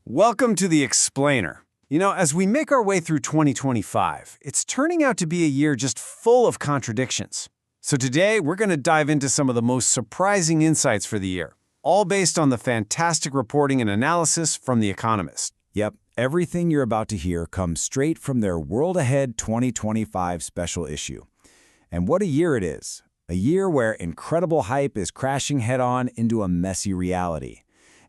Welcome to the Explainer. As we make our way through 2025, it's turning out to be a year just full of contradictions. So today, we're going to dive into some of the most surprising insights for the year, all based on the fantastic reporting and analysis from The Economist. Yep, everything you're about to hear comes straight from their World Ahead 2025 special issue. And what a year it is. A year where incredible hype is crashing head-on into a messy reality.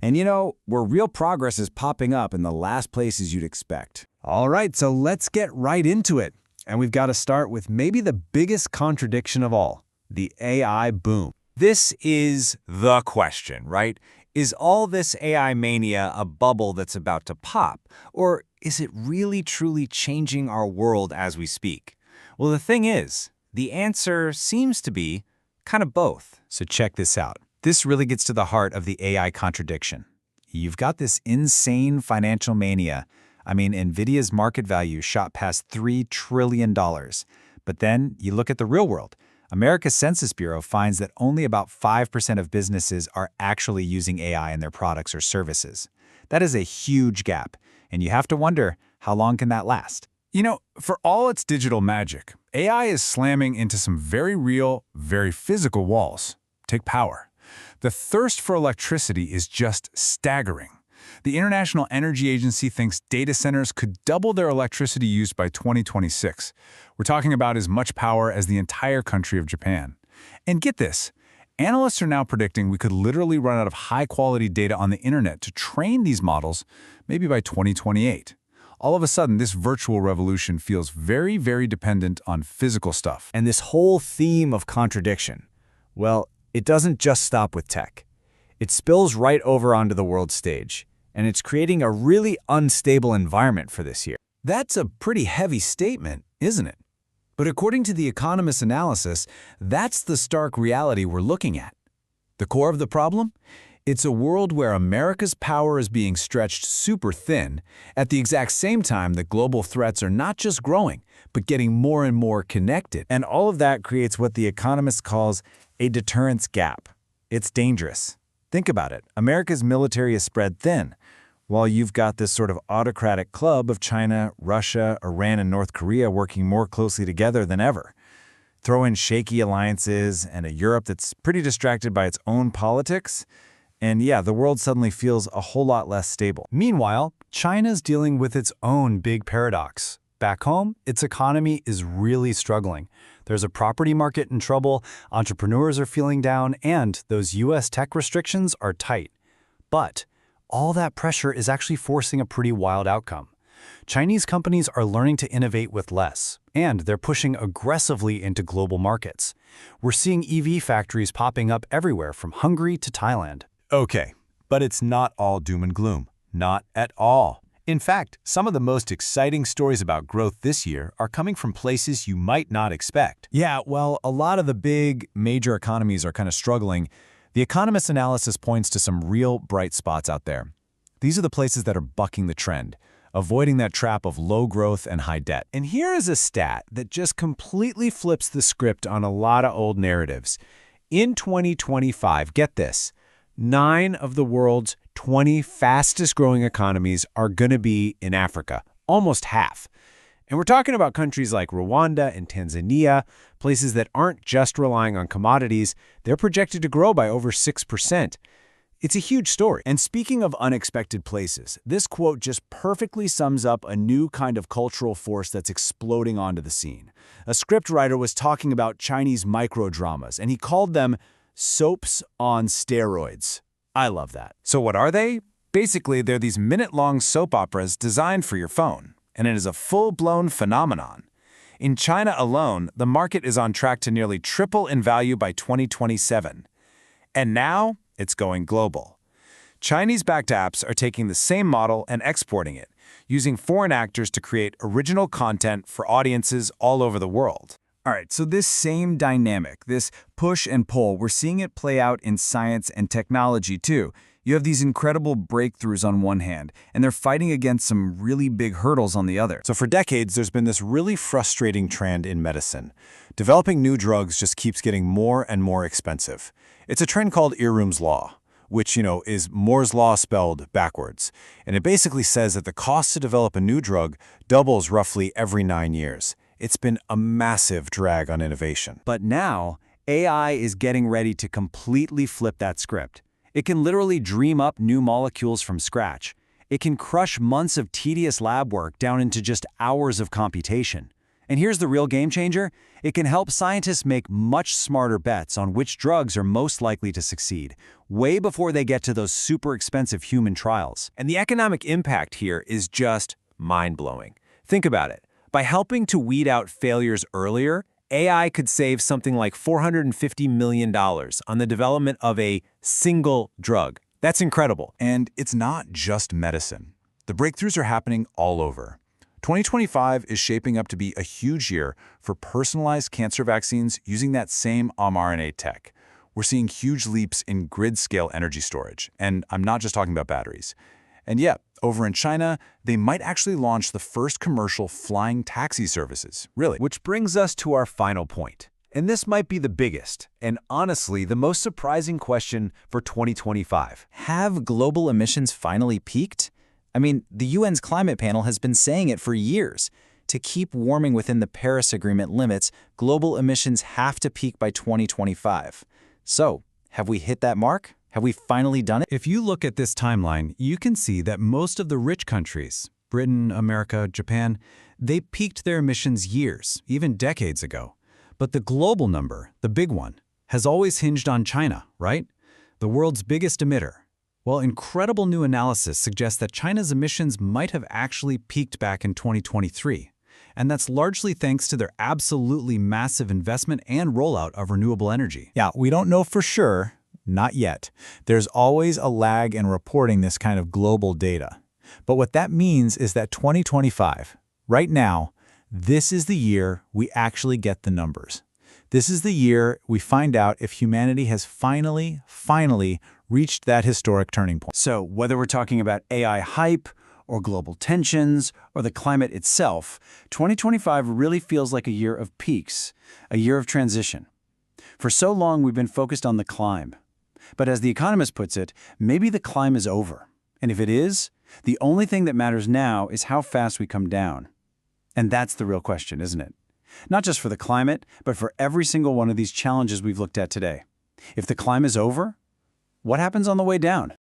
And where real progress is popping up in the last places you'd expect. All right, so let's get right into it. And we've got to start with maybe the biggest contradiction of all, the AI boom. This is the question, right? Is all this AI mania a bubble that's about to pop? Or is it really truly changing our world as we speak? Well, the thing is, the answer seems to be kind of both. So check this out. This really gets to the heart of the AI contradiction. You've got this insane financial mania. I mean, NVIDIA's market value shot past $3 trillion. But then you look at the real world. America's Census Bureau finds that only about 5% of businesses are actually using AI in their products or services. That is a huge gap, and you have to wonder, how long can that last? For all its digital magic, AI is slamming into some very real, very physical walls. Take power. The thirst for electricity is just staggering. The International Energy Agency thinks data centers could double their electricity use by 2026. We're talking about as much power as the entire country of Japan. And get this, analysts are now predicting we could literally run out of high-quality data on the internet to train these models maybe by 2028. All of a sudden, this virtual revolution feels very, very dependent on physical stuff. And this whole theme of contradiction, well, it doesn't just stop with tech. It spills right over onto the world stage, and it's creating a really unstable environment for this year. That's a pretty heavy statement, isn't it? But according to The Economist's analysis, that's the stark reality we're looking at. The core of the problem? It's a world where America's power is being stretched super thin at the exact same time that global threats are not just growing, but getting more and more connected. And all of that creates what The Economist calls a deterrence gap. It's dangerous. Think about it. America's military is spread thin, while you've got this sort of autocratic club of China, Russia, Iran, and North Korea working more closely together than ever. Throw in shaky alliances and a Europe that's pretty distracted by its own politics, and yeah, the world suddenly feels a whole lot less stable. Meanwhile, China's dealing with its own big paradox. Back home, its economy is really struggling. There's a property market in trouble, entrepreneurs are feeling down, and those U.S. tech restrictions are tight. But all that pressure is actually forcing a pretty wild outcome. Chinese companies are learning to innovate with less, and they're pushing aggressively into global markets. We're seeing EV factories popping up everywhere from Hungary to Thailand. Okay, but it's not all doom and gloom. Not at all. In fact, some of the most exciting stories about growth this year are coming from places you might not expect. Yeah, well, a lot of the big major economies are kind of struggling. The Economist's analysis points to some real bright spots out there. These are the places that are bucking the trend, avoiding that trap of low growth and high debt. And here is a stat that just completely flips the script on a lot of old narratives. In 2025, get this, 9 of the world's 20 fastest-growing economies are going to be in Africa, almost half. And we're talking about countries like Rwanda and Tanzania, places that aren't just relying on commodities. They're projected to grow by over 6%. It's a huge story. And speaking of unexpected places, this quote just perfectly sums up a new kind of cultural force that's exploding onto the scene. A scriptwriter was talking about Chinese microdramas, and he called them soaps on steroids. I love that. So what are they? Basically, they're these minute-long soap operas designed for your phone, and it is a full-blown phenomenon. In China alone, the market is on track to nearly triple in value by 2027. And now, it's going global. Chinese-backed apps are taking the same model and exporting it, using foreign actors to create original content for audiences all over the world. All right, so this same dynamic, this push and pull, we're seeing it play out in science and technology too. You have these incredible breakthroughs on one hand, and they're fighting against some really big hurdles on the other. So for decades, there's been this really frustrating trend in medicine. Developing new drugs just keeps getting more and more expensive. It's a trend called Ehrum's Law. which, is Moore's Law spelled backwards. And it basically says that the cost to develop a new drug doubles roughly every 9 years. It's been a massive drag on innovation. But now, AI is getting ready to completely flip that script. It can literally dream up new molecules from scratch. It can crush months of tedious lab work down into just hours of computation. And here's the real game changer. It can help scientists make much smarter bets on which drugs are most likely to succeed, way before they get to those super expensive human trials. And the economic impact here is just mind-blowing. Think about it. By helping to weed out failures earlier, AI could save something like $450 million on the development of a single drug. That's incredible. And it's not just medicine. The breakthroughs are happening all over. 2025 is shaping up to be a huge year for personalized cancer vaccines using that same mRNA tech. We're seeing huge leaps in grid-scale energy storage, and I'm not just talking about batteries. And yet, over in China, they might actually launch the first commercial flying taxi services, really. Which brings us to our final point. And this might be the biggest, and honestly, the most surprising question for 2025. Have global emissions finally peaked? I mean, the UN's climate panel has been saying it for years. To keep warming within the Paris Agreement limits, global emissions have to peak by 2025. So, have we hit that mark? Have we finally done it? If you look at this timeline, you can see that most of the rich countries, Britain, America, Japan, they peaked their emissions years, even decades ago. But the global number, the big one, has always hinged on China, right? The world's biggest emitter. Well, incredible new analysis suggests that China's emissions might have actually peaked back in 2023. And that's largely thanks to their absolutely massive investment and rollout of renewable energy. Yeah, we don't know for sure, not yet. There's always a lag in reporting this kind of global data. But what that means is that 2025, right now, this is the year we actually get the numbers. This is the year we find out if humanity has finally reached that historic turning point. So whether we're talking about AI hype or global tensions or the climate itself, 2025 really feels like a year of peaks, a year of transition. For so long, we've been focused on the climb. But as The Economist puts it, maybe the climb is over. And if it is, the only thing that matters now is how fast we come down. And that's the real question, isn't it? Not just for the climate, but for every single one of these challenges we've looked at today. If the climb is over, what happens on the way down?